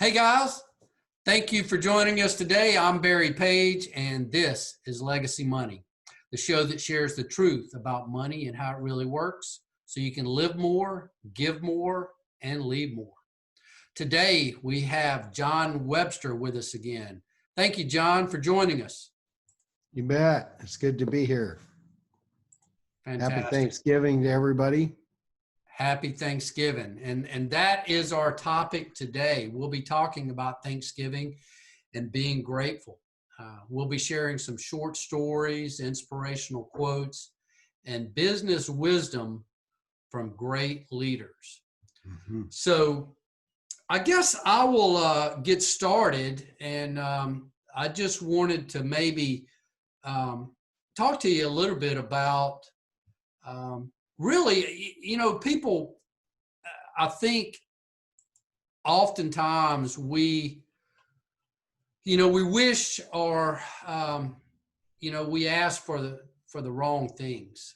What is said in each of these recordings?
Hey guys, thank you for joining us today. I'm Barry Page, and this is Legacy Money, the show that shares the truth about money and how it really works so you can live more, give more, and leave more. Today, we have Jon Webster with us again. Thank you, Jon, for joining us. You bet. It's good to be here. Fantastic. Happy Thanksgiving to everybody. Happy Thanksgiving. And that is our topic today. We'll be talking about Thanksgiving and being grateful. We'll be sharing some short stories, inspirational quotes, and business wisdom from great leaders. Mm-hmm. So I guess I will get started, and I just wanted to maybe talk to you a little bit about really, people, I think oftentimes we wish or, we ask for the wrong things.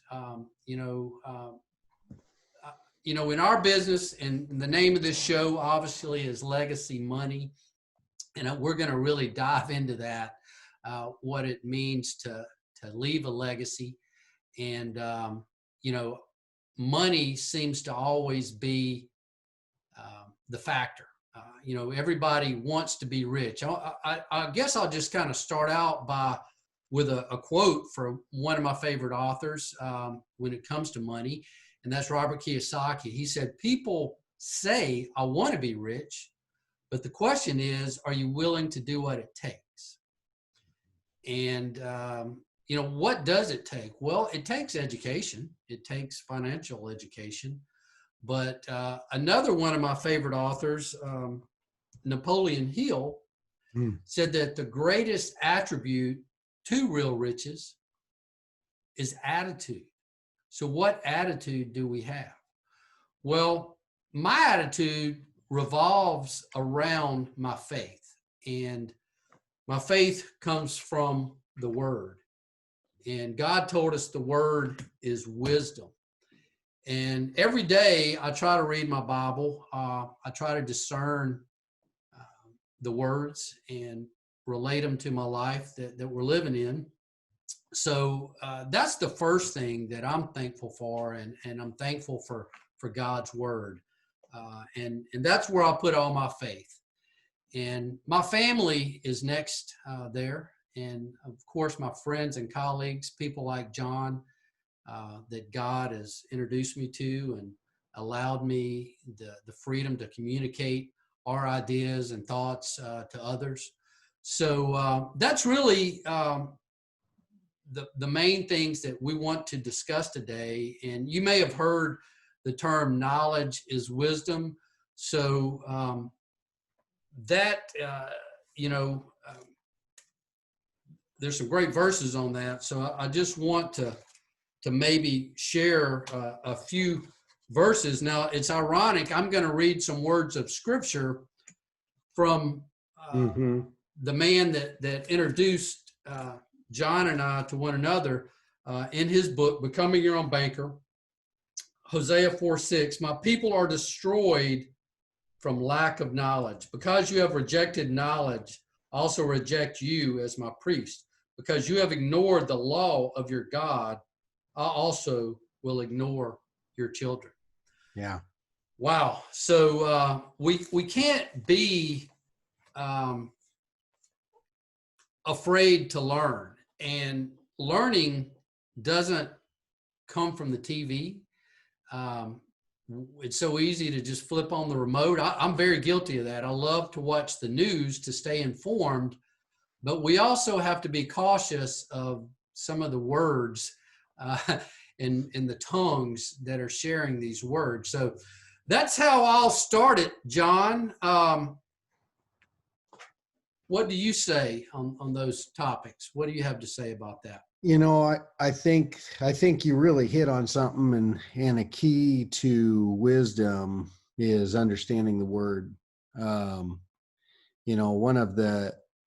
In our business, and the name of this show obviously is Legacy Money. And we're going to really dive into that, what it means to leave a legacy. And, money seems to always be the factor. Everybody wants to be rich. I guess I'll just kind of start out with a quote from one of my favorite authors when it comes to money, and that's Robert Kiyosaki. He said, "People say I want to be rich, but the question is, are you willing to do what it takes?" And what does it take? Well, it takes education. It takes financial education. But another one of my favorite authors, Napoleon Hill, said that the greatest attribute to real riches is attitude. So what attitude do we have? Well, my attitude revolves around my faith. And my faith comes from the Word. And God told us the Word is wisdom. And every day I try to read my Bible. I try to discern the words and relate them to my life that we're living in. So that's the first thing that I'm thankful for. And I'm thankful for God's Word. And that's where I put all my faith. And my family is next there. And of course, my friends and colleagues, people like Jon, that God has introduced me to and allowed me the freedom to communicate our ideas and thoughts to others. So that's really the main things that we want to discuss today. And you may have heard the term knowledge is wisdom. So there's some great verses on that. So I just want to maybe share a few verses. Now, it's ironic. I'm going to read some words of scripture from the man that introduced Jon and I to one another in his book, Becoming Your Own Banker, Hosea 4:6. "My people are destroyed from lack of knowledge. Because you have rejected knowledge, I also reject you as my priest. Because you have ignored the law of your God, I also will ignore your children." Yeah. Wow. So we can't be afraid to learn. And learning doesn't come from the TV. It's so easy to just flip on the remote. I'm very guilty of that. I love to watch the news to stay informed. But we also have to be cautious of some of the words in the tongues that are sharing these words. So that's how I'll start it, Jon. What do you say on those topics? What do you have to say about that? I think you really hit on something, and a key to wisdom is understanding the Word.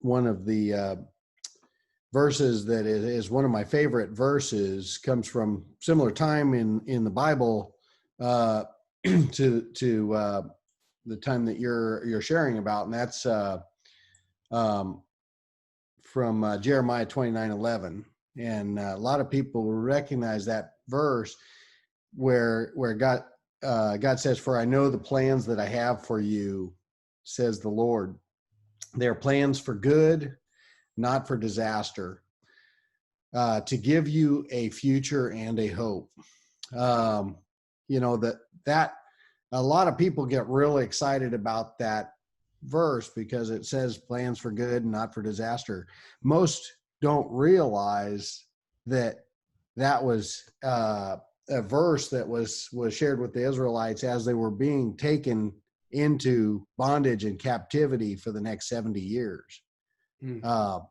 One of the verses that is one of my favorite verses comes from similar time in the Bible to time that you're sharing about, and that's from Jeremiah 29:11, and a lot of people recognize that verse where God says, "For I know the plans that I have for you, says the Lord. They are plans for good, not for disaster, to give you a future and a hope." That a lot of people get really excited about that verse because it says plans for good and not for disaster. Most don't realize that was a verse that was shared with the Israelites as they were being taken into bondage and captivity for the next 70 years. Mm.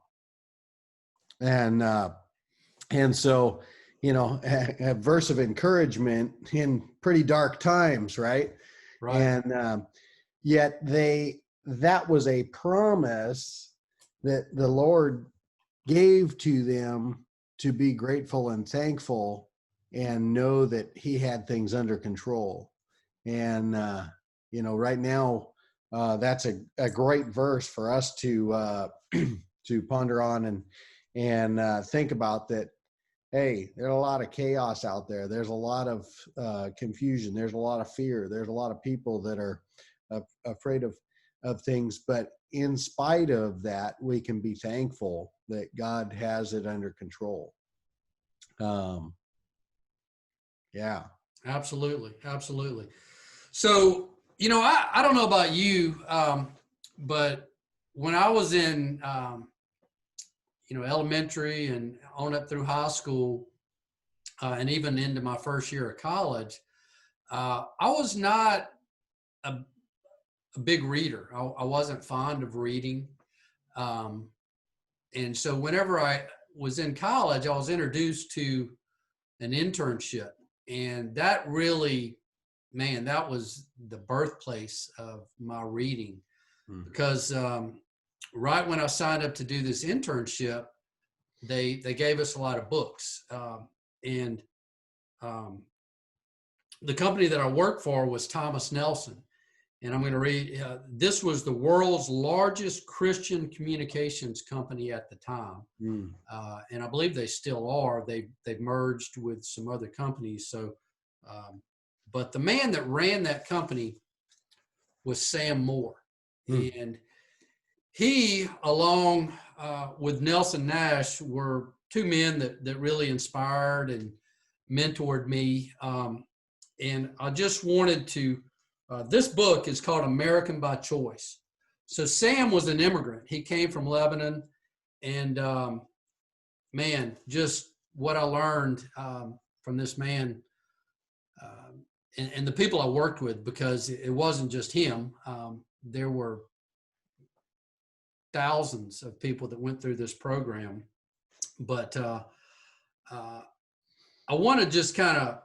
And so, a verse of encouragement in pretty dark times, right? Right. And yet that was a promise that the Lord gave to them to be grateful and thankful and know that he had things under control. And, right now, that's a great verse for us to to ponder on and think about that. Hey, there's a lot of chaos out there. There's a lot of confusion. There's a lot of fear. There's a lot of people that are afraid of things. But in spite of that, we can be thankful that God has it under control. Yeah. Absolutely. Absolutely. So, I don't know about you, but when I was in, elementary and on up through high school, and even into my first year of college, I was not a big reader. I wasn't fond of reading. And so whenever I was in college, I was introduced to an internship. And that really, man, that was the birthplace of my reading. Because right when I signed up to do this internship, they gave us a lot of books. And the company that I worked for was Thomas Nelson. And I'm going to read, this was the world's largest Christian communications company at the time. And I believe they still are. They've merged with some other companies. So, but the man that ran that company was Sam Moore. And he, along with Nelson Nash, were two men that really inspired and mentored me. And I just wanted to, this book is called American by Choice. So Sam was an immigrant. He came from Lebanon. And man, just what I learned from this man and the people I worked with, because it wasn't just him. There were thousands of people that went through this program. But I want to just kind of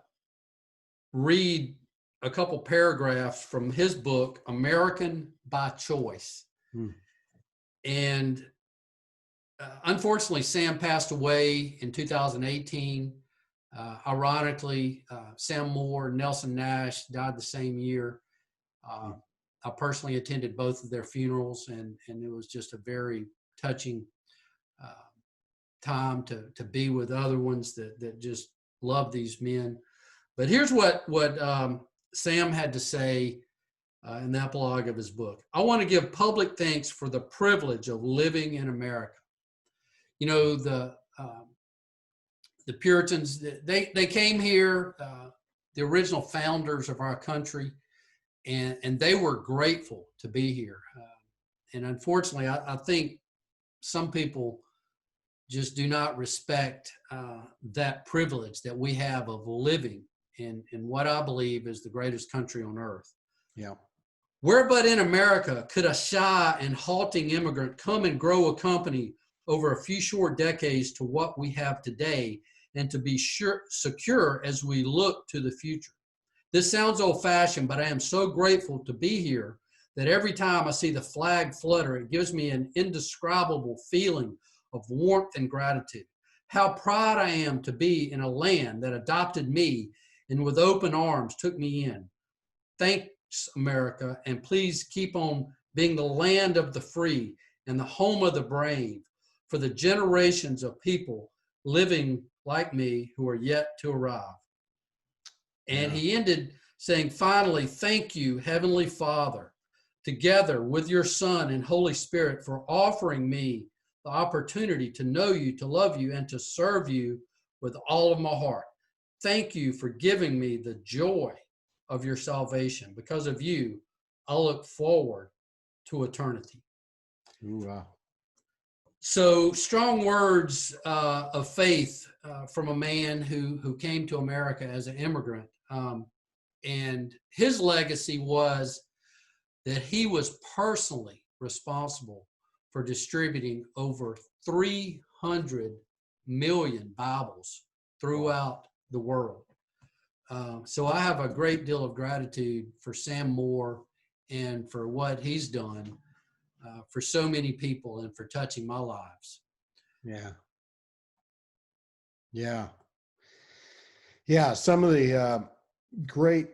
read a couple paragraphs from his book, American by Choice. And unfortunately, Sam passed away in 2018. Ironically, Sam Moore and Nelson Nash died the same year. I personally attended both of their funerals, and it was just a very touching time to be with other ones that just love these men. But here's what Sam had to say in the epilogue of his book. I want to give public thanks for the privilege of living in America. The Puritans, they came here, the original founders of our country, and they were grateful to be here. And unfortunately, I think some people just do not respect that privilege that we have of living in what I believe is the greatest country on earth. Yeah. Where but in America could a shy and halting immigrant come and grow a company over a few short decades to what we have today, and to be secure as we look to the future? This sounds old-fashioned, but I am so grateful to be here that every time I see the flag flutter, it gives me an indescribable feeling of warmth and gratitude. How proud I am to be in a land that adopted me and with open arms took me in. Thank America, and please keep on being the land of the free and the home of the brave for the generations of people living like me who are yet to arrive. And Yeah. he ended saying, finally, thank you, Heavenly Father, together with your Son and Holy Spirit, for offering me the opportunity to know you, to love you, and to serve you with all of my heart. Thank you for giving me the joy of your salvation. Because of you, I look forward to eternity. Ooh, wow. So strong words of faith from a man who came to America as an immigrant. And his legacy was that he was personally responsible for distributing over 300 million Bibles throughout the world. So I have a great deal of gratitude for Sam Moore and for what he's done for so many people and for touching my lives. Yeah. Yeah. Yeah. Some of the great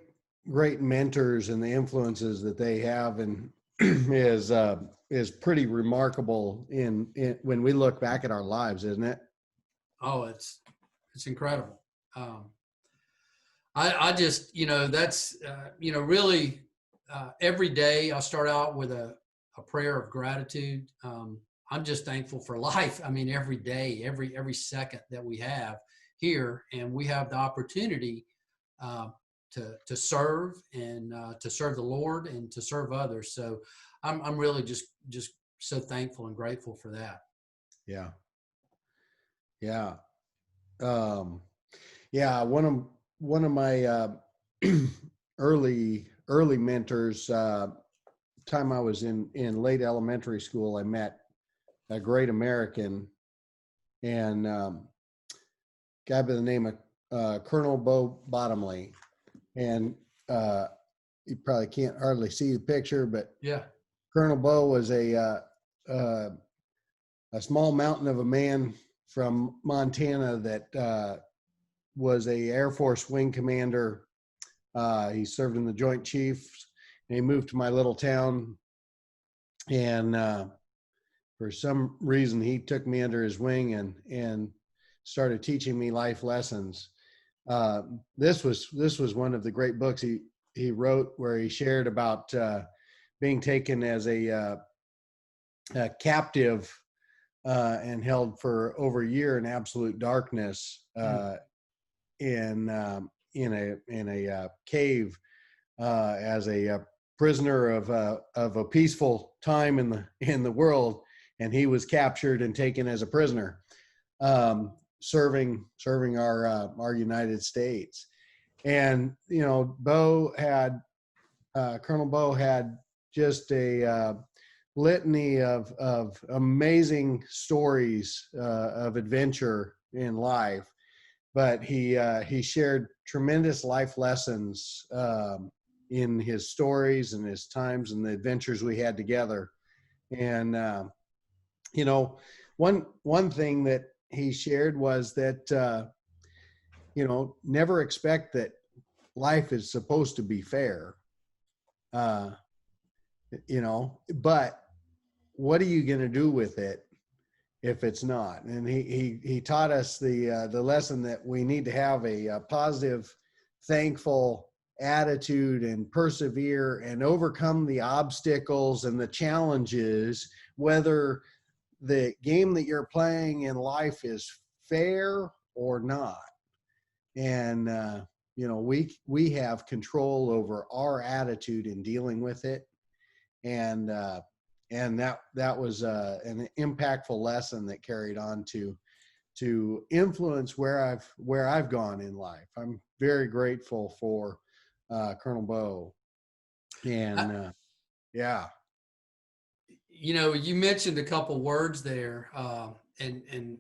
mentors and the influences that they have and is pretty remarkable in when we look back at our lives, isn't it? Oh, it's incredible. I just, that's, really every day I start out with a prayer of gratitude. I'm just thankful for life. I mean, every day, every second that we have here, and we have the opportunity to serve and to serve the Lord and to serve others. So I'm really just so thankful and grateful for that. Yeah. Yeah. Yeah. One of my early mentors, time I was in late elementary school, I met a great American and guy by the name of Colonel Bo Bottomley. And you probably can't hardly see the picture, but Yeah. Colonel Bo was a small mountain of a man from Montana that was a Air Force wing commander. He served in the Joint Chiefs, and he moved to my little town. And for some reason, he took me under his wing and started teaching me life lessons. This was one of the great books he wrote, where he shared about being taken as a captive and held for over a year in absolute darkness in a cave as a prisoner of a peaceful time in the world, and he was captured and taken as a prisoner, serving our United States. And Colonel Bo had just a litany of amazing stories of adventure in life, but he shared tremendous life lessons in his stories and his times and the adventures we had together. And one thing that he shared was that never expect that life is supposed to be fair. But what are you going to do with it if it's not? And he taught us the lesson that we need to have a positive, thankful attitude and persevere and overcome the obstacles and the challenges, whether the game that you're playing in life is fair or not. And we have control over our attitude in dealing with it. And that was an impactful lesson that carried on to influence where I've gone in life. I'm very grateful for Colonel Bo. And yeah. You mentioned a couple words there, and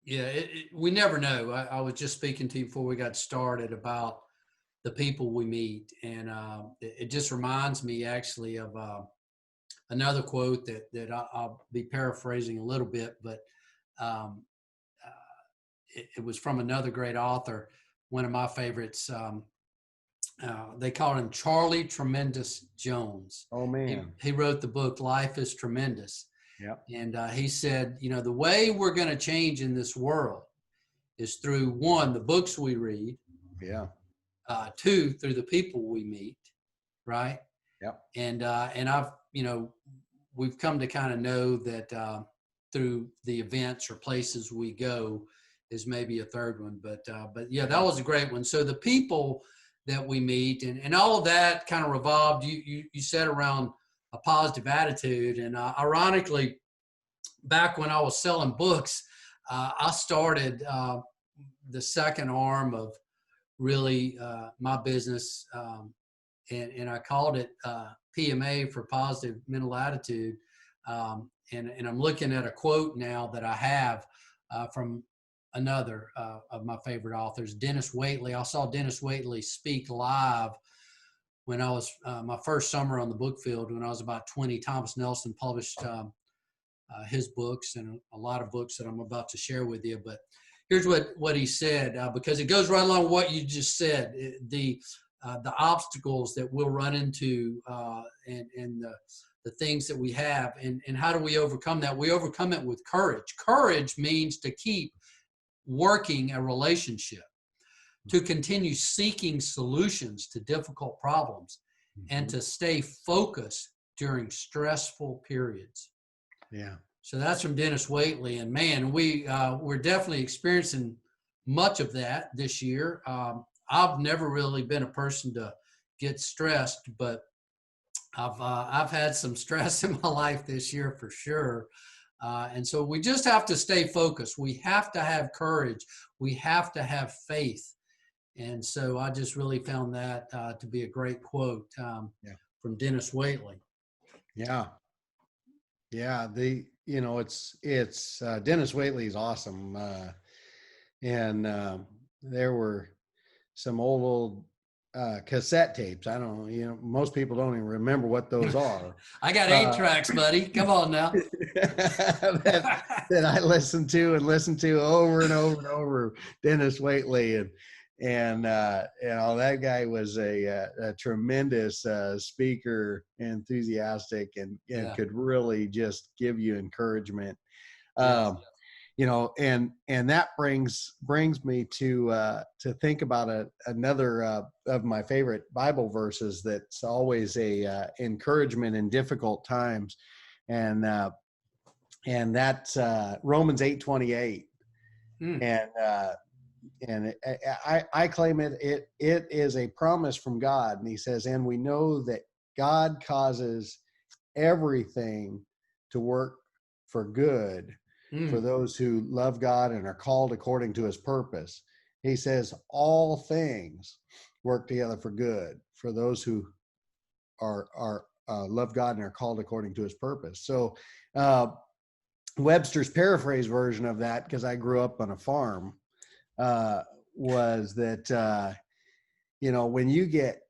yeah, we never know. I was just speaking to you before we got started about the people we meet, and it just reminds me actually of another quote that I'll be paraphrasing a little bit, but it was from another great author, one of my favorites, They called him Charlie Tremendous Jones. Oh man. He wrote the book Life is Tremendous. Yep. And he said, the way we're going to change in this world is through, one, the books we read. Yeah. Two, through the people we meet, right? Yep. And I've, we've come to kind of know that through the events or places we go is maybe a third one. But yeah, that was a great one. So the people that we meet and all of that kind of revolved, you said, around a positive attitude. And ironically, back when I was selling books, I started the second arm of really my business, and I called it PMA, for Positive Mental Attitude. And I'm looking at a quote now that I have from another of my favorite authors, Dennis Waitley. I saw Dennis Waitley speak live when I was my first summer on the book field when I was about 20. Thomas Nelson published his books and a lot of books that I'm about to share with you. But here's what he said, because it goes right along with what you just said. The obstacles that we'll run into and the things that we have, and how do we overcome that? We overcome it with courage. Courage means to keep working a relationship, to continue seeking solutions to difficult problems, and to stay focused during stressful periods. Yeah. So that's from Dennis Waitley. And man, we're definitely experiencing much of that this year. I've never really been a person to get stressed, but I've had some stress in my life this year for sure. And so we just have to stay focused. We have to have courage. We have to have faith. And so I just really found that to be a great quote from Dennis Waitley. Yeah. Yeah. It's Dennis Waitley is awesome. And there were some old cassette tapes. I don't know, most people don't even remember what those are. I got 8 tracks, buddy. Come on now. that I listened to over and over and over. Dennis Waitley, and that guy was a tremendous speaker, enthusiastic, and could really just give you encouragement. And that brings me to think about another of my favorite Bible verses that's always a encouragement in difficult times, and that's Romans 8:28, and I claim it is a promise from God, and he says, and we know that God causes everything to work for good for those who love God and are called according to his purpose. He says all things work together for good for those who are love God and are called according to his purpose. So Webster's paraphrase version of that, because I grew up on a farm, was that when you get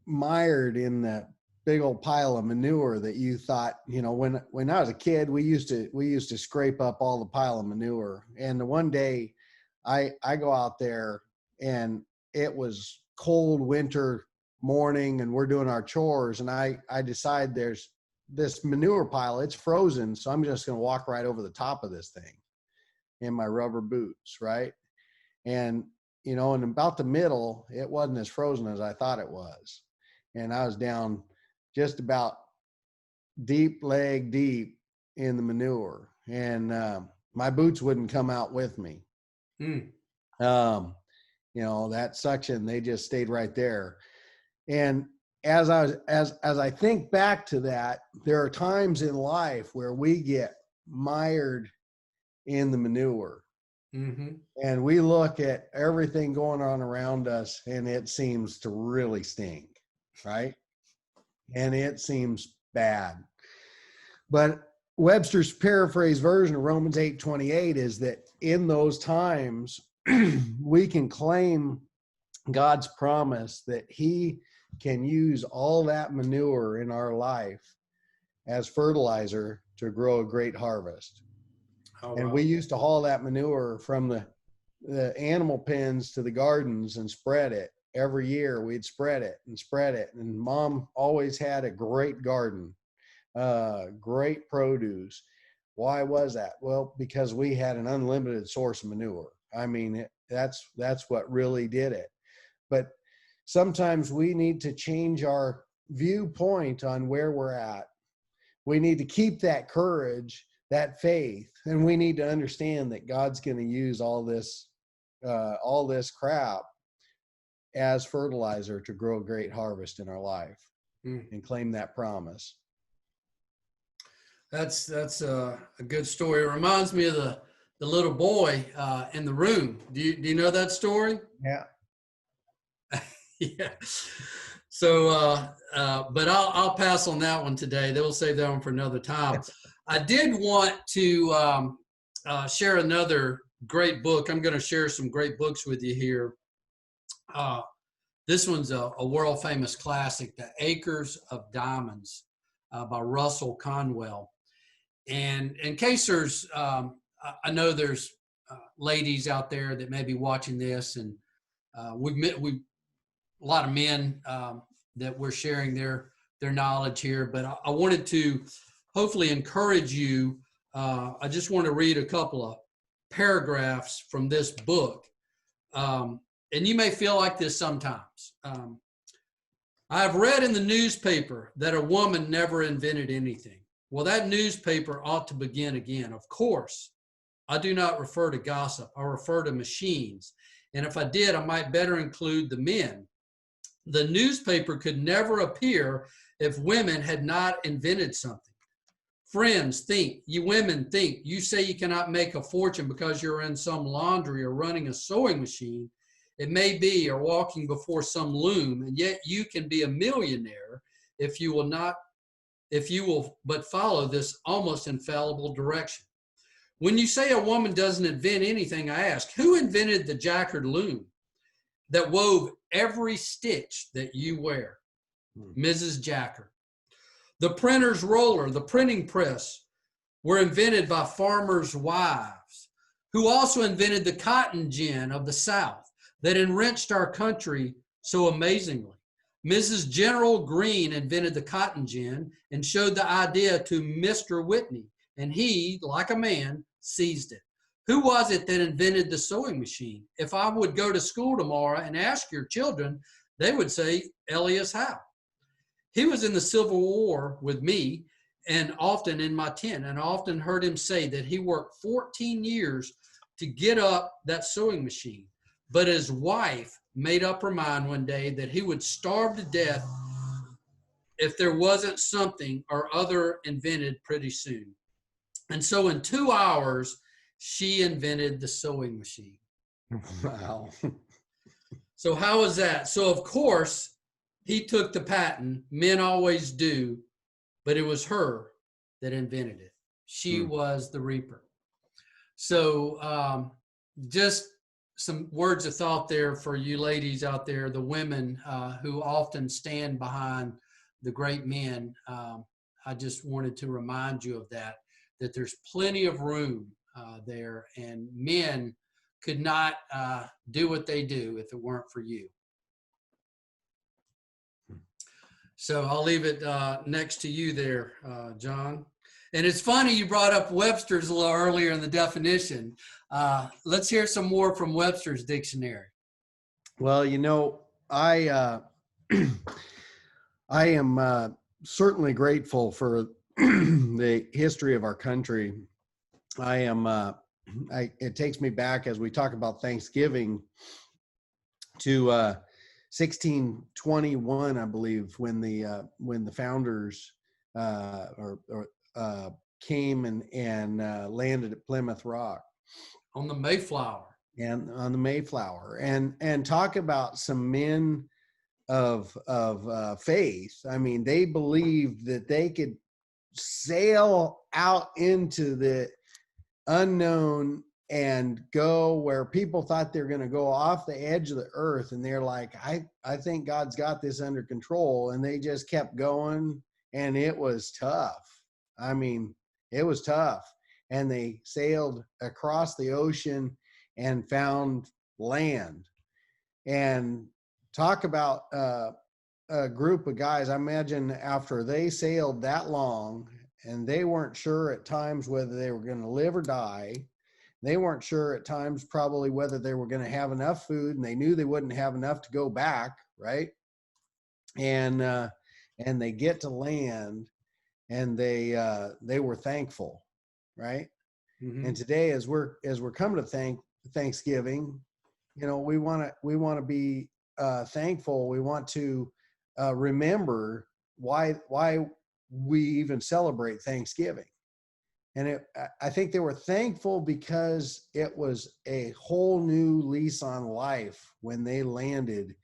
mired in the big old pile of manure that you thought, when I was a kid, we used to scrape up all the pile of manure. And the one day I go out there and it was cold winter morning and we're doing our chores, and I decide there's this manure pile, it's frozen. So I'm just going to walk right over the top of this thing in my rubber boots. Right. And, in about the middle, it wasn't as frozen as I thought it was. And I was down just about leg deep in the manure, and my boots wouldn't come out with me. That suction, they just stayed right there. And as I think back to that, there are times in life where we get mired in the manure, and we look at everything going on around us, and it seems to really stink, right? And it seems bad. But Webster's paraphrase version of Romans 8:28 is that in those times, we can claim God's promise that he can use all that manure in our life as fertilizer to grow a great harvest. And we used to haul that manure from the animal pens to the gardens and spread it. every year we'd spread it. And Mom always had a great garden, great produce. Why was that? Well, because we had an unlimited source of manure. I mean, that's what really did it. But sometimes we need to change our viewpoint on where we're at. We need to keep that courage, that faith, and we need to understand that God's going to use all this crap as fertilizer to grow a great harvest in our life and claim that promise. That's a good story. It reminds me of the little boy in the room. Do you know that story? Yeah. Yeah. So, but I'll pass on that one today. They'll save that one for another time. I did want to share another great book. I'm going to share some great books with you here. This one's a world famous classic, The Acres of Diamonds by Russell Conwell. And in case there's, I know there's ladies out there that may be watching this, and we a lot of men that we're sharing their knowledge here, but I wanted to hopefully encourage you. I just want to read a couple of paragraphs from this book. And you may feel like this sometimes. I've read in the newspaper that a woman never invented anything. Well, that newspaper ought to begin again. Of course, I do not refer to gossip. I refer to machines. And if I did, I might better include the men. The newspaper could never appear if women had not invented something. Friends, think. You women, think. You say you cannot make a fortune because you're in some laundry or running a sewing machine. It may be, or walking before some loom, and yet you can be a millionaire if you will but follow this almost infallible direction. When you say a woman doesn't invent anything, I ask, who invented the jacquard loom that wove every stitch that you wear? Mrs. Jacquard. The printer's roller, the printing press were invented by farmers' wives, who also invented the cotton gin of the South that enriched our country so amazingly. Mrs. General Green invented the cotton gin and showed the idea to Mr. Whitney, and he, like a man, seized it. Who was it that invented the sewing machine? If I would go to school tomorrow and ask your children, they would say Elias Howe. He was in the Civil War with me and often in my tent, and I often heard him say that he worked 14 years to get up that sewing machine. But his wife made up her mind one day that he would starve to death if there wasn't something or other invented pretty soon. And so in 2 hours, she invented the sewing machine. Wow. So how was that? So of course, he took the patent. Men always do, but it was her that invented it. She was the reaper. So just some words of thought there for you ladies out there, the women who often stand behind the great men. I just wanted to remind you of that there's plenty of room there, and men could not do what they do if it weren't for you. So I'll leave it next to you there, Jon. And it's funny you brought up Webster's a little earlier in the definition. Let's hear some more from Webster's dictionary. Well, I am certainly grateful for the history of our country. It takes me back, as we talk about Thanksgiving, to 1621, I believe, when the founders came and landed at Plymouth Rock on the Mayflower. And on the Mayflower, and talk about some men of faith. I mean, they believed that they could sail out into the unknown and go where people thought they're going to go off the edge of the earth, and they're like, I think God's got this under control, and they just kept going, and it was tough. I mean, it was tough, and they sailed across the ocean and found land. And talk about a group of guys. I imagine after they sailed that long and they weren't sure at times whether they were going to live or die. They weren't sure at times probably whether they were going to have enough food, and they knew they wouldn't have enough to go back, right? And they get to land, and they were thankful, right? Mm-hmm. And today, as we're coming to Thanksgiving, you know, we want to be thankful. We want to remember why we even celebrate Thanksgiving. And I think they were thankful because it was a whole new lease on life when they landed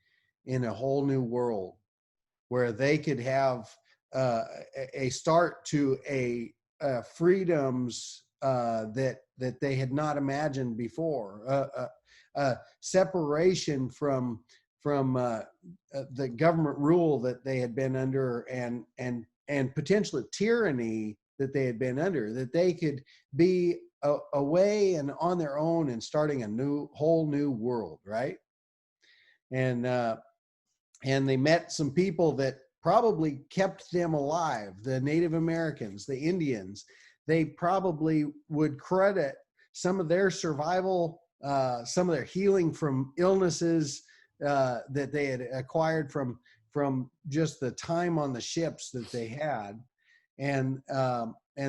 in a whole new world where they could have a start to a freedoms that they had not imagined before, separation from the government rule that they had been under, and potential tyranny that they had been under, that they could be away and on their own and starting a whole new world, right? And they met some people that probably kept them alive. The Native Americans, the Indians, they probably would credit some of their survival, some of their healing from illnesses that they had acquired from just the time on the ships that they had. And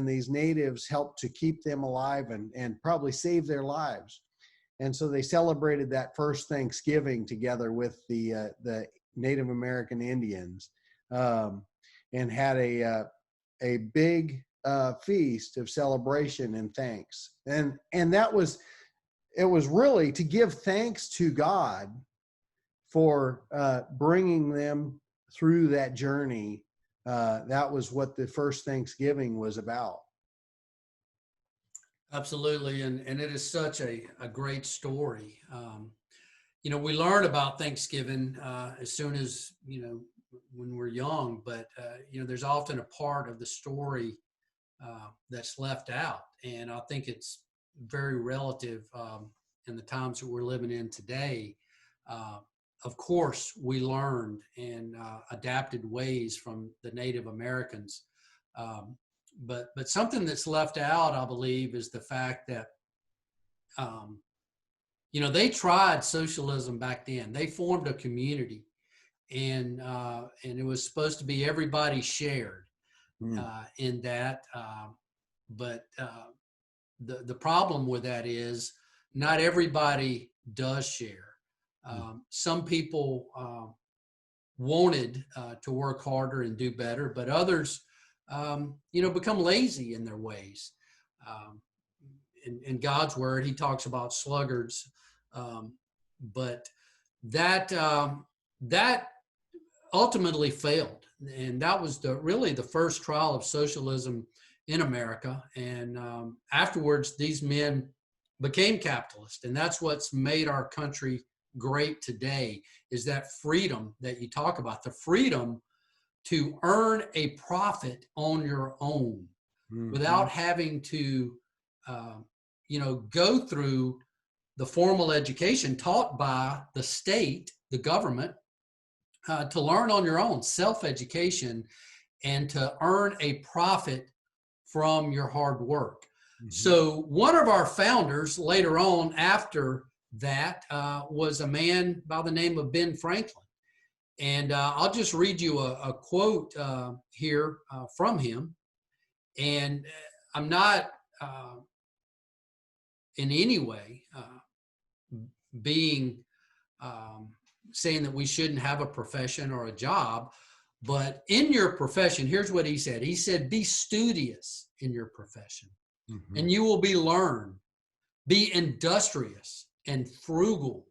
these natives helped to keep them alive and probably save their lives. And so they celebrated that first Thanksgiving together with the Native American Indians, and had a big feast of celebration and thanks. And it was really to give thanks to God for bringing them through that journey. That was what the first Thanksgiving was about. Absolutely. And it is such a great story. You know, we learn about Thanksgiving as soon as, you know, when we're young, but, you know, there's often a part of the story that's left out. And I think it's very relative in the times that we're living in today. Of course, we learned and adapted ways from the Native Americans. But something that's left out, I believe, is the fact that, you know, they tried socialism back then. They formed a community, and it was supposed to be everybody shared in that. But the problem with that is not everybody does share. Some people wanted to work harder and do better, but others, you know, become lazy in their ways. In God's word, he talks about sluggards, but that ultimately failed, and that was really the first trial of socialism in America. And afterwards, these men became capitalists, and that's what's made our country great today, is that freedom that you talk about, the freedom to earn a profit on your own without having to, you know, go through the formal education taught by the state, the government, to learn on your own, self-education, and to earn a profit from your hard work. So one of our founders later on after that was a man by the name of Ben Franklin. And I'll just read you a quote here from him. And I'm not in any way being saying that we shouldn't have a profession or a job, but in your profession, here's what he said. He said, be studious in your profession, and you will be learned. Be industrious and frugal,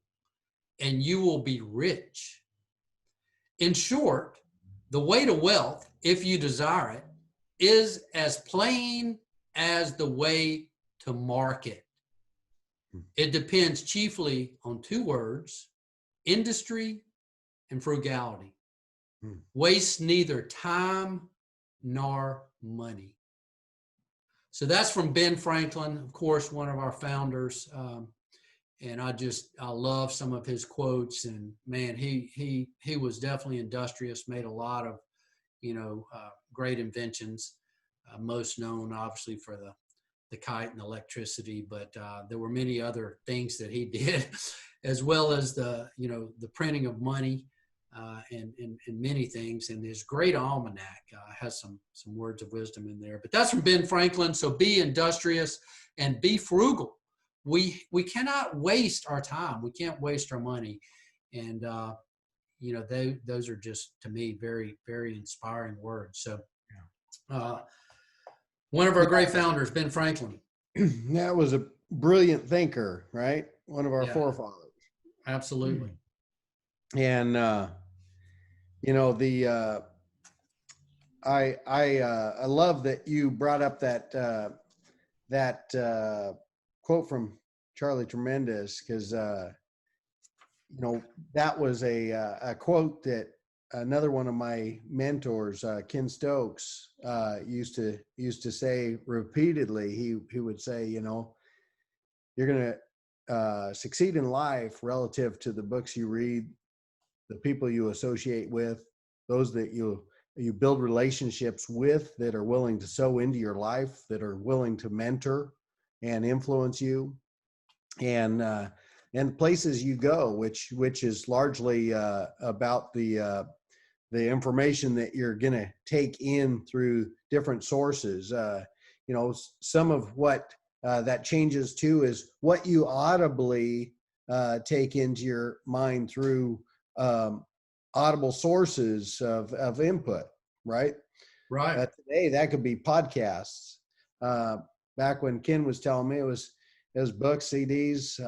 and you will be rich. In short, the way to wealth, if you desire it, is as plain as the way to market. It depends chiefly on two words: industry and frugality. Waste neither time nor money. So that's from Ben Franklin, of course, one of our founders. and I love some of his quotes. And man, he was definitely industrious, made a lot of, great inventions, most known obviously for the kite and electricity, but there were many other things that he did, as well as the printing of money, and many things. And his great almanac has some words of wisdom in there. But that's from Ben Franklin. So be industrious and be frugal. We cannot waste our time. We can't waste our money. And those are just, to me, very, very inspiring words. So one of our great founders, Ben Franklin. That was a brilliant thinker, right? One of our forefathers. Absolutely. And I love that you brought up that quote from Charlie Tremendous, because that was a quote that another one of my mentors, Ken Stokes, used to say repeatedly. He would say, you're going to succeed in life relative to the books you read, the people you associate with, those that you build relationships with that are willing to sow into your life, that are willing to mentor and influence you, and places you go, which is largely about the information that you're going to take in through different sources. Some of what that changes to is what you audibly take into your mind through audible sources of input, right? Right. Today, that could be podcasts. Back when Ken was telling me, it was books, CDs,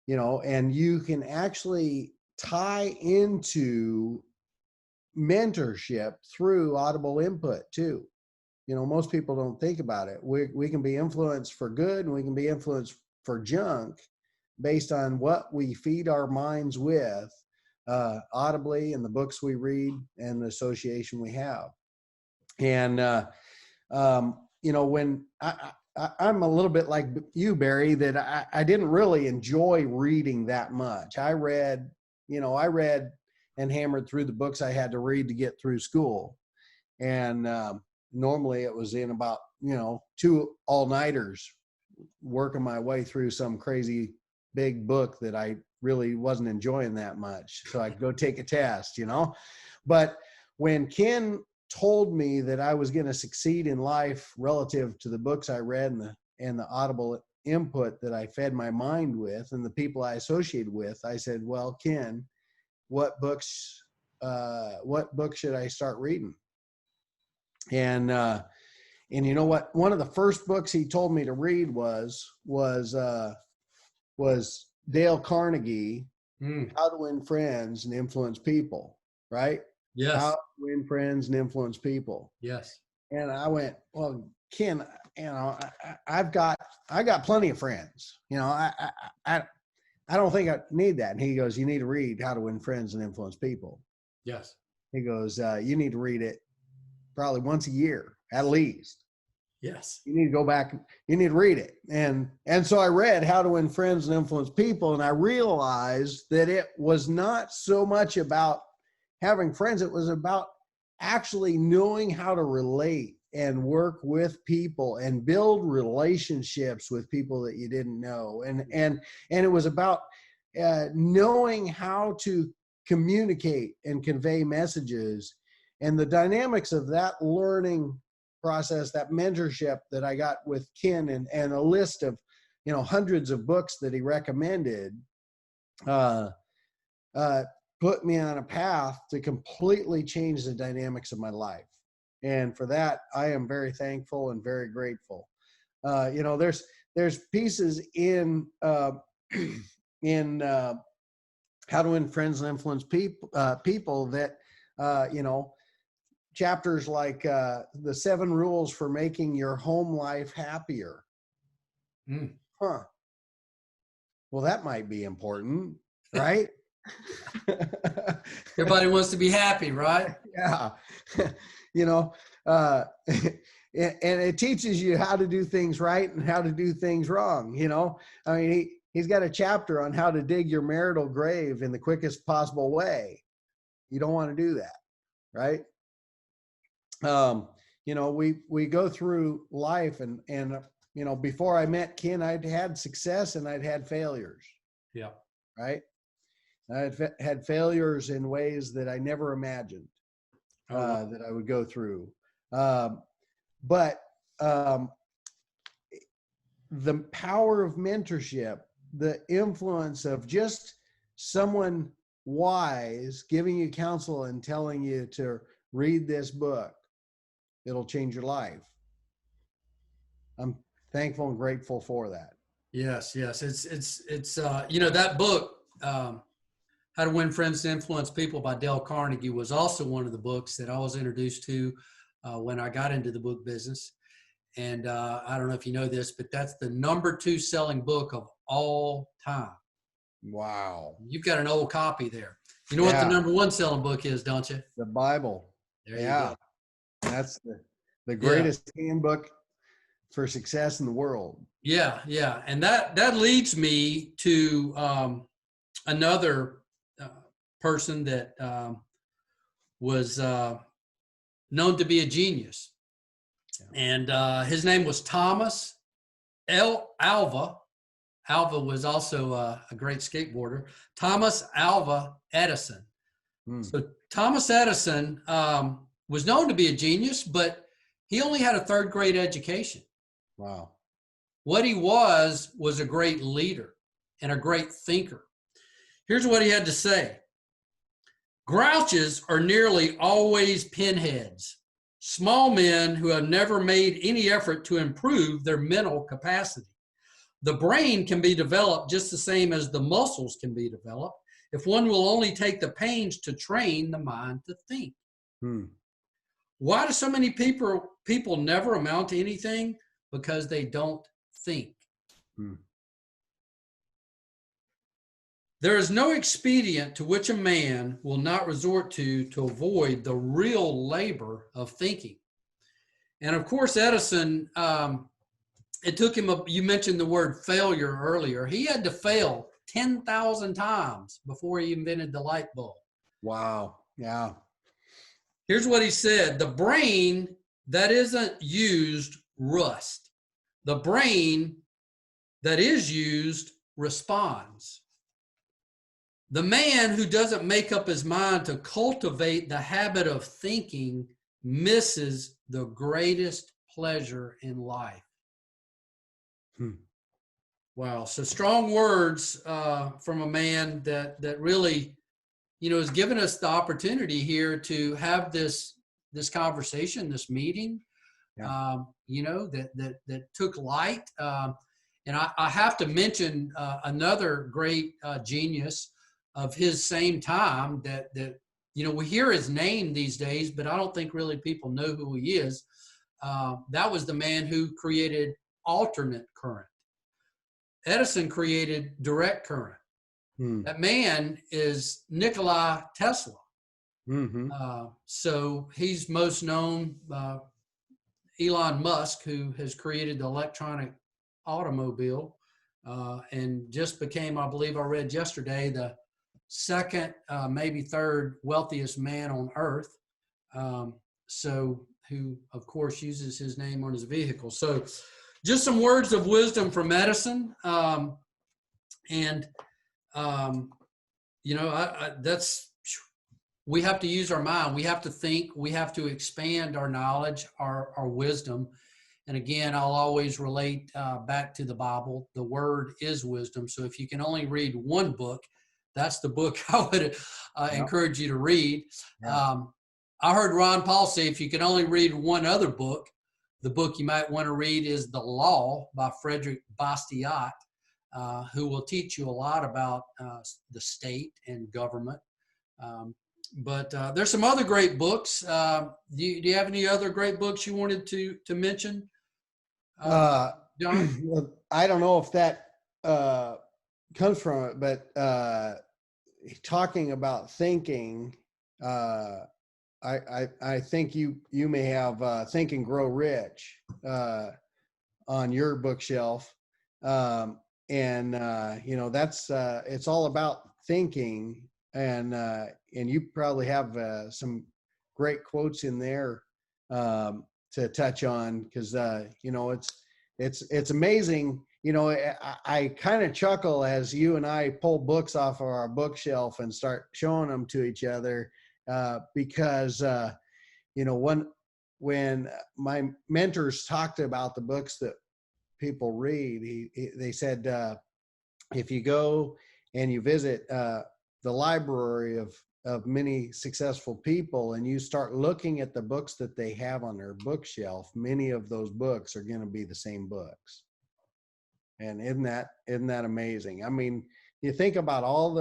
and you can actually tie into mentorship through audible input too. Most people don't think about it. We can be influenced for good, and we can be influenced for junk based on what we feed our minds with audibly, and the books we read and the association we have. And when I'm a little bit like you, Barry, that I didn't really enjoy reading that much. I read and hammered through the books I had to read to get through school. And normally it was in about, 2 all-nighters, working my way through some crazy big book that I really wasn't enjoying that much. So I'd go take a test, But when Ken told me that I was going to succeed in life relative to the books I read and the audible input that I fed my mind with and the people I associated with, I said, well, Ken, what books should I start reading? And you know what? One of the first books he told me to read was Dale Carnegie, How to Win Friends and Influence People, right? Yes. How to Win Friends and Influence People. Yes. And I went, well, Ken, I got plenty of friends. I don't think I need that. And he goes, you need to read How to Win Friends and Influence People. Yes. He goes, you need to read it probably once a year, at least. Yes. You need to go back, you need to read it. And so I read How to Win Friends and Influence People, and I realized that it was not so much about having friends. It was about actually knowing how to relate and work with people and build relationships with people that you didn't know. And it was about knowing how to communicate and convey messages, and the dynamics of that learning process, that mentorship that I got with Ken, and a list of, hundreds of books that he recommended, put me on a path to completely change the dynamics of my life. And for that, I am very thankful and very grateful. There's pieces in How to Win Friends and Influence People that, chapters like the 7 rules for making your home life happier. Well, that might be important, right? Everybody wants to be happy, right? Yeah. And it teaches you how to do things right and how to do things wrong. I mean, he's got a chapter on how to dig your marital grave in the quickest possible way. You don't want to do that, right? You know, we go through life and you know, before I met Ken, I'd had success and I'd had failures. Yeah. Right. I had failures in ways that I never imagined that I would go through. But the power of mentorship, the influence of just someone wise giving you counsel and telling you to read this book, it'll change your life. I'm thankful and grateful for that. Yes. It's you know, that book, How to Win Friends and Influence People by Dale Carnegie, was also one of the books that I was introduced to when I got into the book business. And I don't know if you know this, but that's the #2 selling book of all time. Wow. You've got an old copy there. You know what the #1 selling book is, don't you? The Bible. There you go. That's the greatest handbook for success in the world. Yeah. And that leads me to another person that was known to be a genius. And his name was Thomas Alva. Alva was also a great skateboarder. Thomas Alva Edison. So Thomas Edison was known to be a genius, but he only had a 3rd grade education. Wow. What he was a great leader and a great thinker. Here's what he had to say. Grouches are nearly always pinheads, small men who have never made any effort to improve their mental capacity. The brain can be developed just the same as the muscles can be developed if one will only take the pains to train the mind to think. Why do so many people never amount to anything? Because they don't think. There is no expedient to which a man will not resort to avoid the real labor of thinking. And of course, Edison, it took him, you mentioned the word failure earlier. He had to fail 10,000 times before he invented the light bulb. Wow. Yeah. Here's what he said. The brain that isn't used rusts. The brain that is used responds. The man who doesn't make up his mind to cultivate the habit of thinking misses the greatest pleasure in life. Wow. So strong words from a man that really, you know, has given us the opportunity here to have this conversation, this meeting, you know, that took light. And I have to mention another great genius of his same time that you know, we hear his name these days, but I don't think really people know who he is. That was the man who created alternate current. Edison created direct current. That man is Nikola Tesla. So he's most known, Elon Musk, who has created the electronic automobile and just became, I believe I read yesterday, the 2nd, maybe 3rd wealthiest man on earth. So who, of course, uses his name on his vehicle. So just some words of wisdom from Edison. You know, we have to use our mind. We have to think. We have to expand our knowledge, our wisdom. And again, I'll always relate back to the Bible. The word is wisdom. So if you can only read one book, that's the book I would encourage you to read. I heard Ron Paul say, if you can only read one other book, the book you might want to read is The Law by Frederick Bastiat, who will teach you a lot about the state and government. But there's some other great books. Do you have any other great books you wanted to mention, John? Well, I don't know if that comes from it, but talking about thinking, I think you may have Think and Grow Rich on your bookshelf. you know, that's it's all about thinking, and you probably have some great quotes in there to touch on, because you know, it's amazing. You know, I kind of chuckle as you and I pull books off of our bookshelf and start showing them to each other, because you know, when my mentors talked about the books that people read, they said, if you go and you visit the library of many successful people, and you start looking at the books that they have on their bookshelf, many of those books are going to be the same books. And isn't that amazing? I mean, you think about all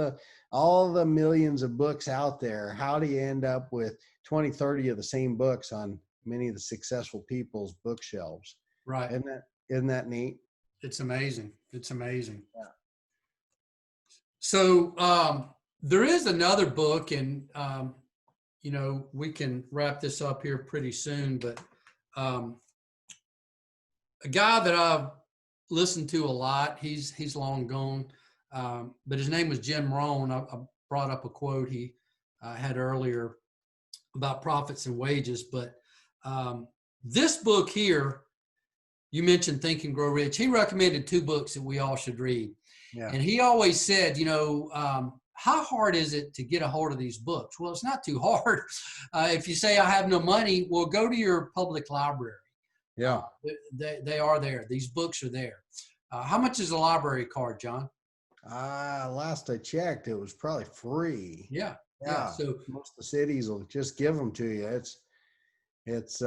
the millions of books out there. How do you end up with 20, 30 of the same books on many of the successful people's bookshelves? Right. Isn't that neat? It's amazing. It's amazing. Yeah. So there is another book, and you know, we can wrap this up here pretty soon, but a guy that I've listened to a lot, he's long gone, but his name was Jim Rohn. I brought up a quote he had earlier about profits and wages, but this book here, you mentioned Think and Grow Rich. He recommended 2 books that we all should read. Yeah. And he always said, you know, how hard is it to get a hold of these books? Well, it's not too hard. If you say I have no money, well, go to your public library. Yeah. They are there. These books are there. How much is a library card, John? Last I checked, it was probably free. Yeah. Yeah. So most of the cities will just give them to you. It's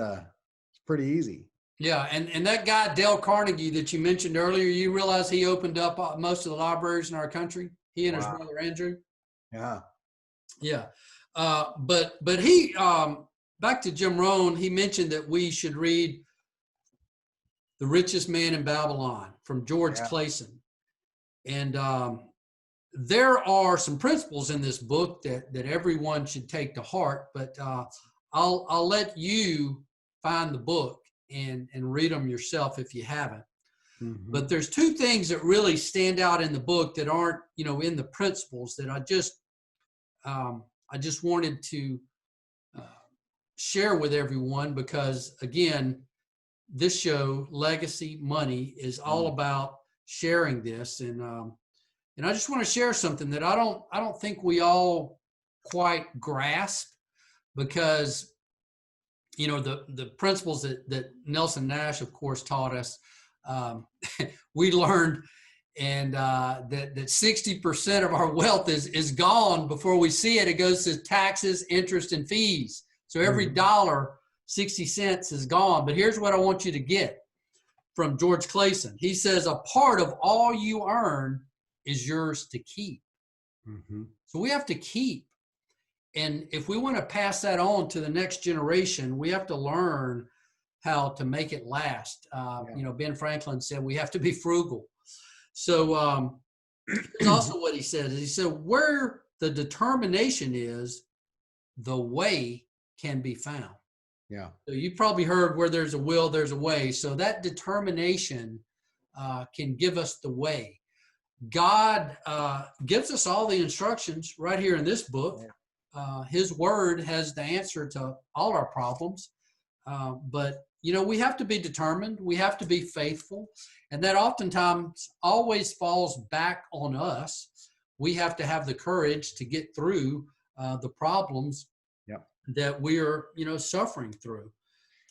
pretty easy. yeah, and that guy Dale Carnegie that you mentioned earlier, you realize he opened up most of the libraries in our country. He and his brother Andrew. Yeah. Yeah. But he back to Jim Rohn, he mentioned that we should read The Richest Man in Babylon from George Clayson. And there are some principles in this book that everyone should take to heart, but I'll let you find the book and read them yourself if you haven't. Mm-hmm. But there's 2 things that really stand out in the book that aren't, you know, in the principles that I just wanted to share with everyone, because again, this show, Legacy Money, is all about sharing this, and I just want to share something that I don't think we all quite grasp, because you know, the principles that Nelson Nash, of course, taught us, we learned, and that 60% of our wealth is gone before we see it. It goes to taxes, interest, and fees. So every dollar, 60 cents is gone. But here's what I want you to get from George Clayson. He says, a part of all you earn is yours to keep. Mm-hmm. So we have to keep. And if we want to pass that on to the next generation, we have to learn how to make it last. You know, Ben Franklin said we have to be frugal. So it's also what he said. He said, where the determination is, the way can be found. Yeah. So you probably heard, where there's a will, there's a way. So that determination can give us the way. God gives us all the instructions right here in this book. Yeah. His word has the answer to all our problems. But, you know, we have to be determined. We have to be faithful. And that oftentimes always falls back on us. We have to have the courage to get through the problems that we are, you know, suffering through.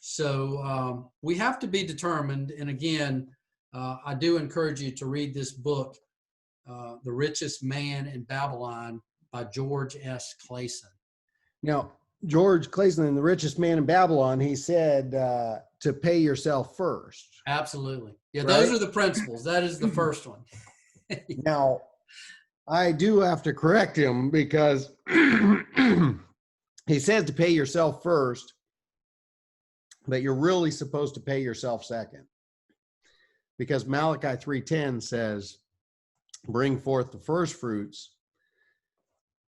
So we have to be determined. And again, I do encourage you to read this book, The Richest Man in Babylon, by George S. Clayson. Now, George Clayson, in The Richest Man in Babylon, he said to pay yourself first. Absolutely. Yeah, right? Those are the principles. That is the first one. Now, I do have to correct him, because he says to pay yourself first, but you're really supposed to pay yourself second. Because Malachi 3:10 says, bring forth the first fruits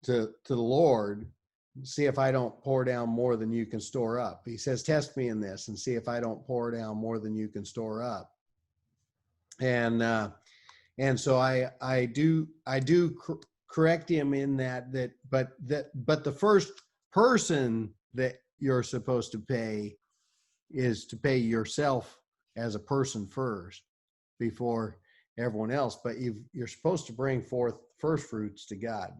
to the Lord, see if I don't pour down more than you can store up. He says, test me in this and see if I don't pour down more than you can store up. And And so I do correct him in but the first person that you're supposed to pay is to pay yourself as a person first before everyone else. But you're supposed to bring forth first fruits to God.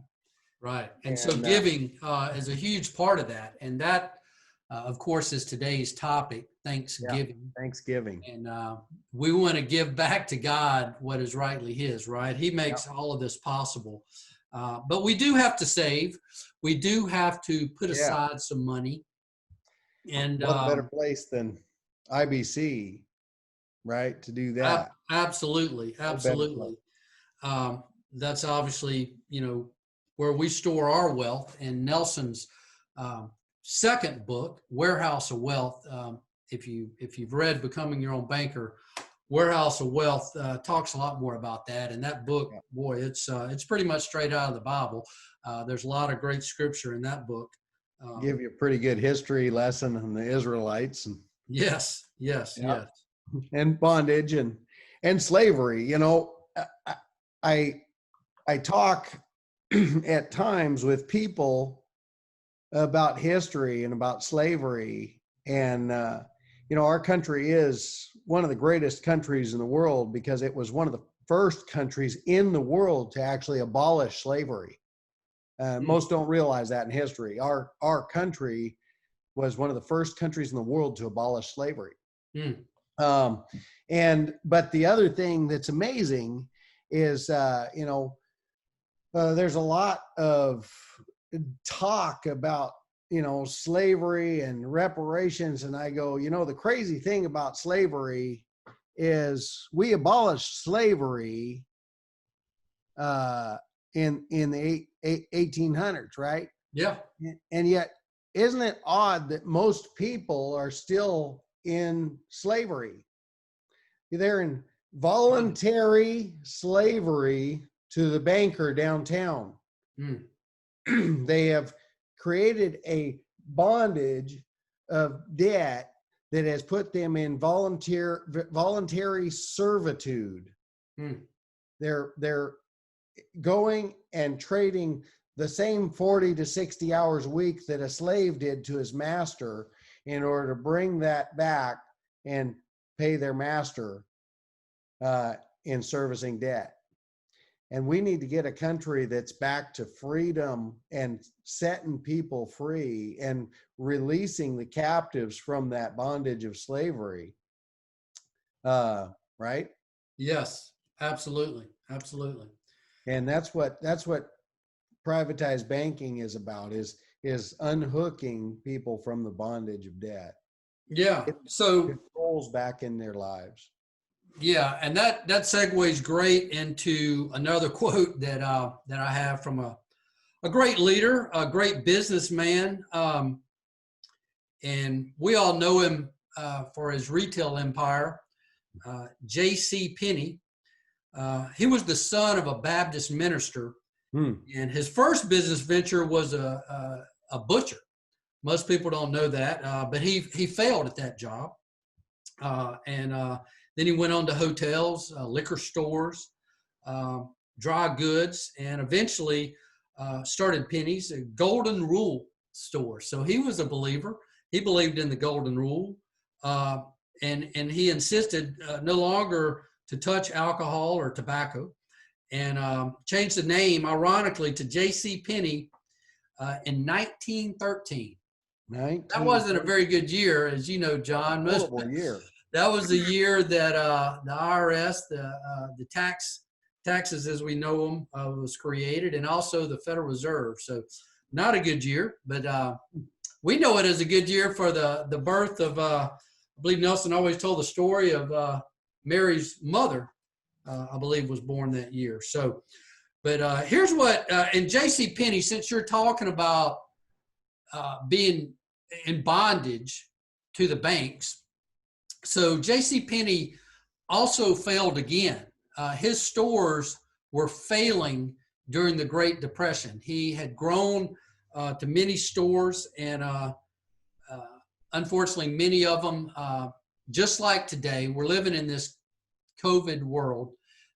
Right. And so giving is a huge part of that. And that, of course, is today's topic, Thanksgiving. Yeah, Thanksgiving. And we want to give back to God what is rightly his, right? He makes all of this possible. But we do have to save. We do have to put aside some money. And what better place than IBC, right, to do that? Absolutely. That's obviously, where we store our wealth. And Nelson's second book, Warehouse of Wealth, if you've read Becoming Your Own Banker, Warehouse of Wealth talks a lot more about that. And that book, boy, it's pretty much straight out of the Bible. There's a lot of great scripture in that book. Give you a pretty good history lesson on the Israelites. And yes. And bondage and slavery. I talk at times with people about history and about slavery. And, our country is one of the greatest countries in the world because it was one of the first countries in the world to actually abolish slavery. Most don't realize that in history. Our country was one of the first countries in the world to abolish slavery. But the other thing that's amazing is, there's a lot of talk about, slavery and reparations. And I go, the crazy thing about slavery is we abolished slavery in the 1800s, right? Yeah. And yet, isn't it odd that most people are still in slavery? They're in voluntary slavery to the banker downtown. They have created a bondage of debt that has put them in voluntary servitude. They're going and trading the same 40 to 60 hours a week that a slave did to his master in order to bring that back and pay their master in servicing debt. And we need to get a country that's back to freedom and setting people free and releasing the captives from that bondage of slavery. Right? Yes, absolutely. And that's what privatized banking is about, is unhooking people from the bondage of debt. Yeah. So controls back in their lives. Yeah, and that segues great into another quote that I have from a great leader, a great businessman, and we all know him for his retail empire, J.C. Penney. He was the son of a Baptist minister, and his first business venture was a butcher. Most people don't know that, but he failed at that job, and then he went on to hotels, liquor stores, dry goods, and eventually started Penny's, a Golden Rule store. So he was a believer. He believed in the Golden Rule, and he insisted no longer to touch alcohol or tobacco, and changed the name, ironically, to J.C. Penney in 1913. That wasn't a very good year, as you know, John. Horrible year. That was the year that the IRS, the taxes as we know them, was created, and also the Federal Reserve. So not a good year, but we know it as a good year for the birth of, I believe Nelson always told the story of Mary's mother, I believe was born that year. So, but here's what, and J.C. Penney, since you're talking about being in bondage to the banks, so J.C. Penney also failed again. His stores were failing during the Great Depression. He had grown to many stores, and unfortunately, many of them, just like today, we're living in this COVID world.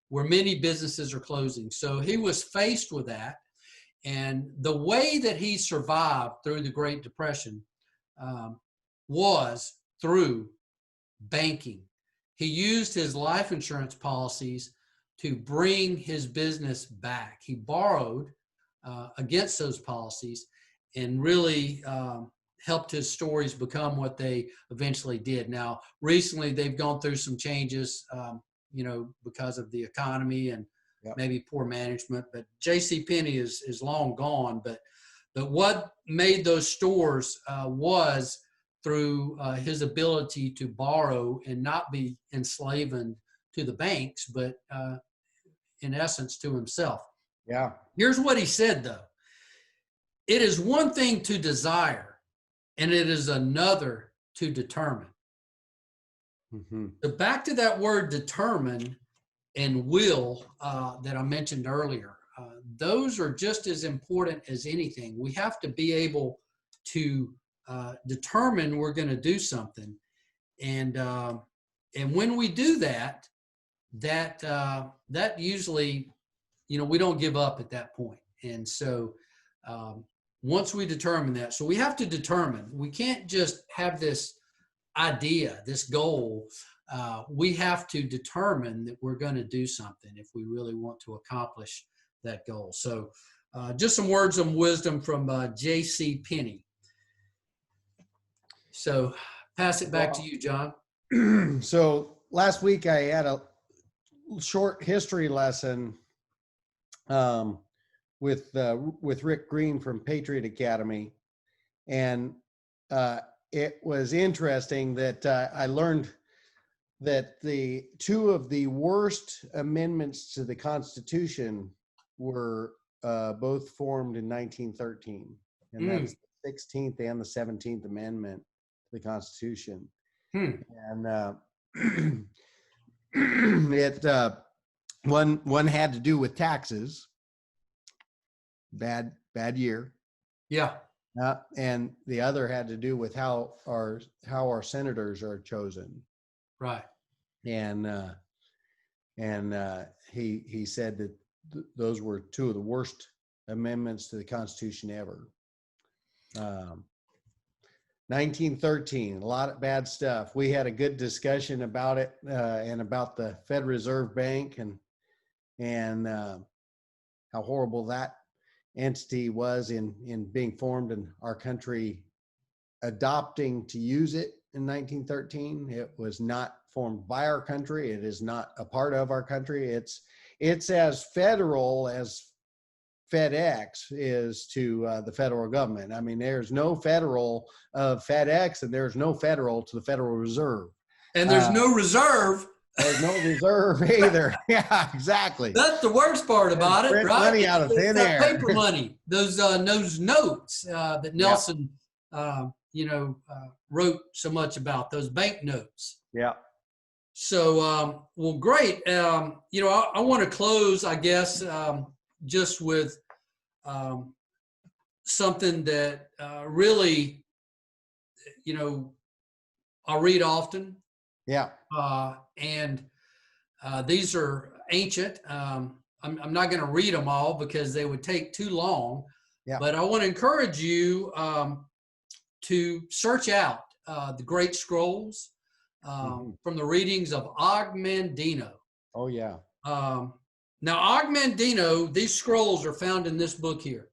where many businesses are closing. So he was faced with that. And the way that he survived through the Great Depression was through banking. He used his life insurance policies to bring his business back. He borrowed against those policies and really helped his stories become what they eventually did. Now, recently they've gone through some changes, because of the economy and maybe poor management, but J.C. Penney is long gone. But what made those stores was through his ability to borrow and not be enslaved to the banks, but in essence to himself. Yeah. Here's what he said, though. It is one thing to desire, and it is another to determine. Mm-hmm. So back to that word determine and will that I mentioned earlier. Those are just as important as anything. We have to be able to determine we're going to do something. And when we do that, that usually, we don't give up at that point. And so once we determine that, so we have to determine, we can't just have this idea, this goal. We have to determine that we're going to do something if we really want to accomplish that goal. So just some words of wisdom from J.C. Penney. So pass it back to you, John. So last week I had a short history lesson with Rick Green from Patriot Academy, and it was interesting that I learned that the two of the worst amendments to the Constitution were both formed in 1913, and that's the 16th and the 17th Amendment to the Constitution. And one had to do with taxes. Bad year. Yeah. And the other had to do with how our senators are chosen. Right. And he said that those were two of the worst amendments to the Constitution ever. 1913, a lot of bad stuff. We had a good discussion about it and about the Federal Reserve Bank and how horrible that entity was in being formed, and our country adopting to use it in 1913. It was not formed by our country. It is not a part of our country. It's as federal as FedEx is to the federal government. I mean, there's no federal of FedEx, and there's no federal to the Federal Reserve. And there's no reserve. There's no reserve either. Yeah, exactly. That's the worst part about it, right? Money out of thin air. Paper money. Those notes that Nelson, wrote so much about, those bank notes. Yeah. So, well, great. I want to close, I guess, just with something that really, I read often. Yeah. And these are ancient. I'm not going to read them all because they would take too long. Yeah. But I want to encourage you to search out the Great Scrolls from the readings of Og Mandino. Oh, yeah. Now, Og Mandino, these scrolls are found in this book here,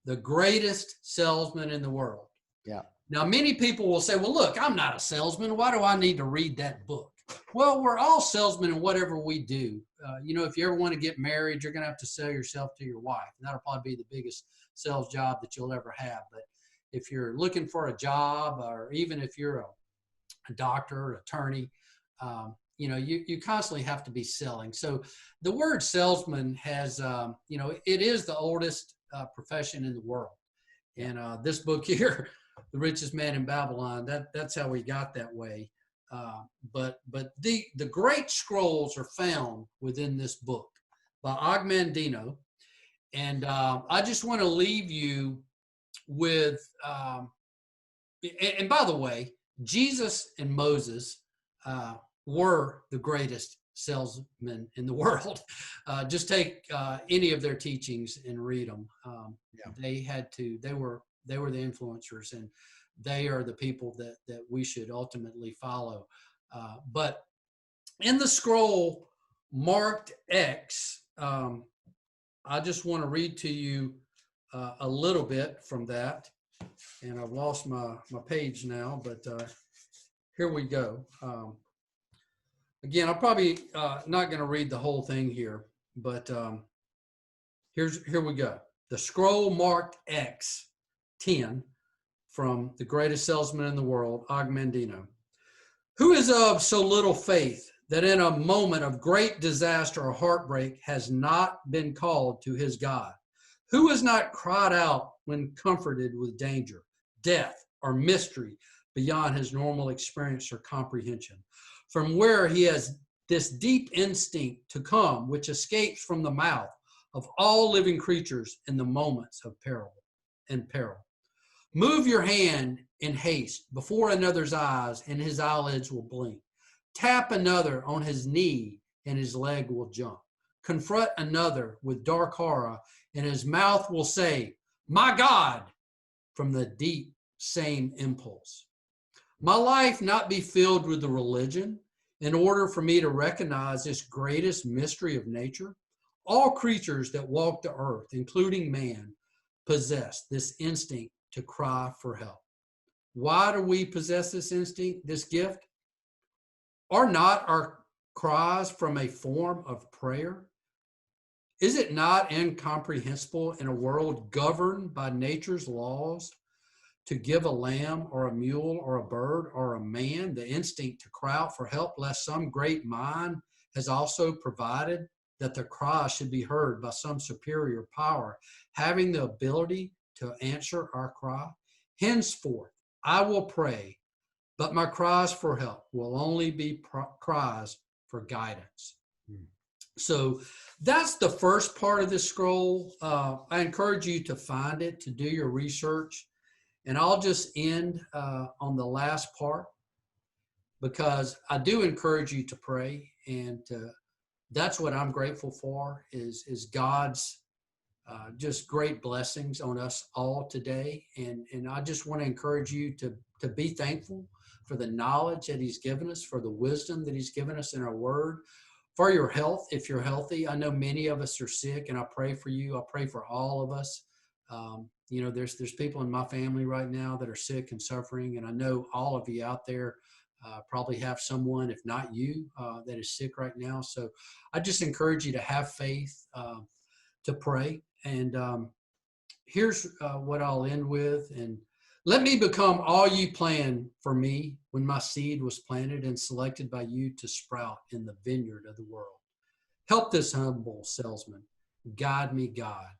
The Greatest Salesman in the World. Yeah. Now, many people will say, well, look, I'm not a salesman. Why do I need to read that book? Well, we're all salesmen in whatever we do. If you ever want to get married, you're going to have to sell yourself to your wife. And that'll probably be the biggest sales job that you'll ever have. But if you're looking for a job, or even if you're a doctor or attorney, you constantly have to be selling. So the word salesman has, it is the oldest profession in the world. And this book here, The Richest Man in Babylon, that's how we got that way. But the great scrolls are found within this book by Og Mandino. And I just want to leave you with, and by the way, Jesus and Moses were the greatest salesmen in the world. Just take any of their teachings and read them. They were the influencers, and they are the people that we should ultimately follow. But in the scroll marked X, I just want to read to you a little bit from that. And I've lost my page now, but here we go. Again, I'm probably not going to read the whole thing here, but here we go. The scroll marked X 10 from the greatest salesman in the world, Og Mandino. Who is of so little faith that in a moment of great disaster or heartbreak has not been called to his God? Who has not cried out when comforted with danger, death, or mystery beyond his normal experience or comprehension, from where he has this deep instinct to come, which escapes from the mouth of all living creatures in the moments of peril and peril? Move your hand in haste before another's eyes, and his eyelids will blink. Tap another on his knee, and his leg will jump. Confront another with dark horror, and his mouth will say, "My God," from the deep same impulse. My life not be filled with the religion in order for me to recognize this greatest mystery of nature? All creatures that walk the earth, including man, possess this instinct to cry for help. Why do we possess this instinct, this gift? Are not our cries from a form of prayer? Is it not incomprehensible in a world governed by nature's laws to give a lamb or a mule or a bird or a man the instinct to cry out for help, lest some great mind has also provided that the cry should be heard by some superior power, having the ability to answer our cry? Henceforth, I will pray, but my cries for help will only be cries for guidance. So that's the first part of this scroll. I encourage you to find it, to do your research. And I'll just end on the last part, because I do encourage you to pray. And that's what I'm grateful for, is God's just great blessings on us all today. And I just want to encourage you to be thankful for the knowledge that he's given us, for the wisdom that he's given us in our word, for your health, if you're healthy. I know many of us are sick, and I pray for you. I pray for all of us. There's people in my family right now that are sick and suffering, and I know all of you out there probably have someone, if not you, that is sick right now. So I just encourage you to have faith, to pray. And here's what I'll end with. And let me become all you planned for me when my seed was planted and selected by you to sprout in the vineyard of the world. Help this humble salesman. Guide me, God.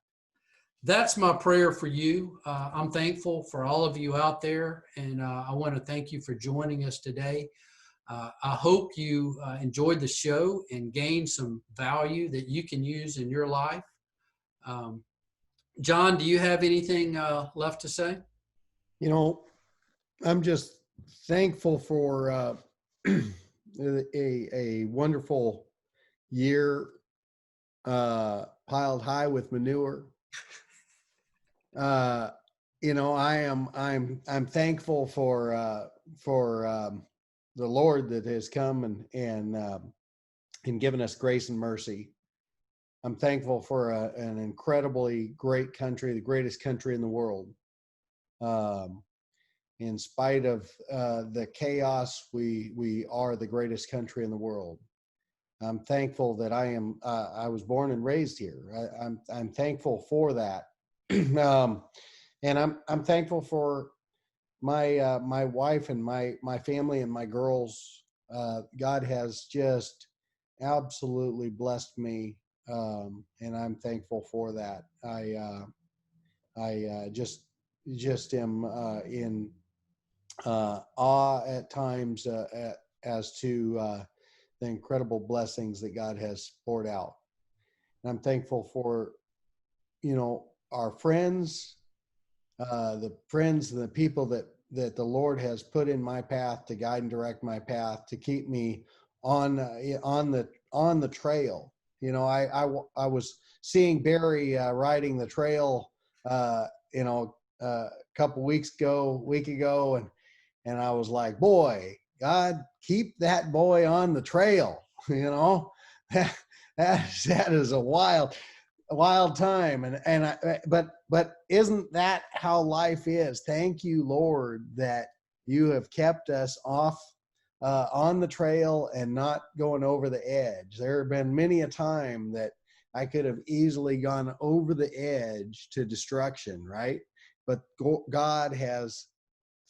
That's my prayer for you. I'm thankful for all of you out there, and I want to thank you for joining us today. I hope you enjoyed the show and gained some value that you can use in your life. John, do you have anything left to say? I'm just thankful for a wonderful year piled high with manure. I'm thankful for the Lord that has come and given us grace and mercy. I'm thankful for an incredibly great country, the greatest country in the world. In spite of the chaos, we are the greatest country in the world. I'm thankful that I was born and raised here. I'm thankful for that. And I'm thankful for my wife and my family and my girls. God has just absolutely blessed me, and I'm thankful for that. I just am in awe at times as to the incredible blessings that God has poured out. And I'm thankful for our friends, the people that the Lord has put in my path to guide and direct my path, to keep me on on the trail. You know, I was seeing Barry riding the trail, you know, a week ago, and I was like, boy, God, keep that boy on the trail. You know, that is a wild time. But isn't that how life is? Thank you, Lord, that you have kept us off on the trail and not going over the edge. There have been many a time that I could have easily gone over the edge to destruction, right? But God has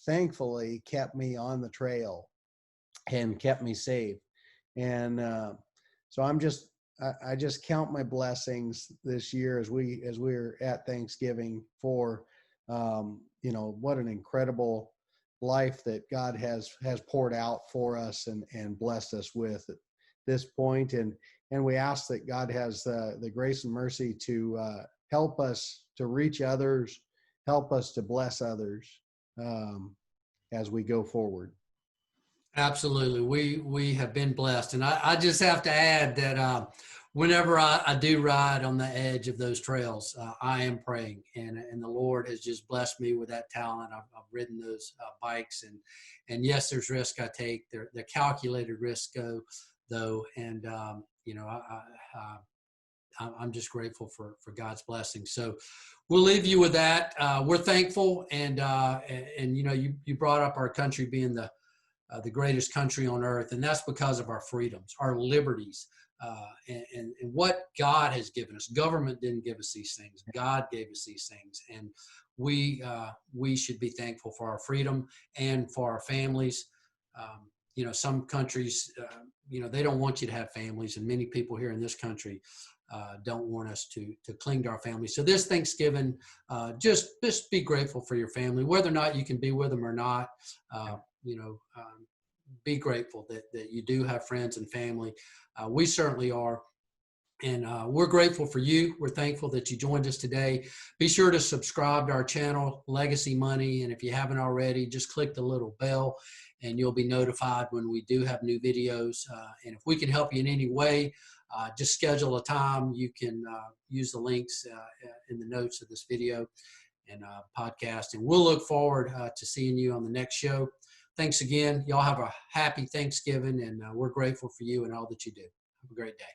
thankfully kept me on the trail and kept me safe. And so I just count my blessings this year as we're at Thanksgiving for, you know, what an incredible life that God has poured out for us and blessed us with at this point. And we ask that God has the grace and mercy to help us to reach others, help us to bless others as we go forward. Absolutely. We have been blessed. And I just have to add that whenever I do ride on the edge of those trails, I am praying. And the Lord has just blessed me with that talent. I've ridden those bikes. And yes, there's risk I take. They're calculated risks, though. And, you know, I'm just grateful for God's blessing. So we'll leave you with that. We're thankful. And you know, you brought up our country being the greatest country on earth, and that's because of our freedoms, our liberties, and what God has given us. Government didn't give us these things. God gave us these things, and we should be thankful for our freedom and for our families. You know, some countries, you know, they don't want you to have families, and many people here in this country don't want us to cling to our families. So this Thanksgiving, just be grateful for your family, whether or not you can be with them or not. You know, be grateful that you do have friends and family. We certainly are. And we're grateful for you. We're thankful that you joined us today. Be sure to subscribe to our channel, Legacy Money. And if you haven't already, just click the little bell and you'll be notified when we do have new videos. And if we can help you in any way, just schedule a time. You can use the links in the notes of this video and podcast. And we'll look forward to seeing you on the next show. Thanks again. Y'all have a happy Thanksgiving, and we're grateful for you and all that you do. Have a great day.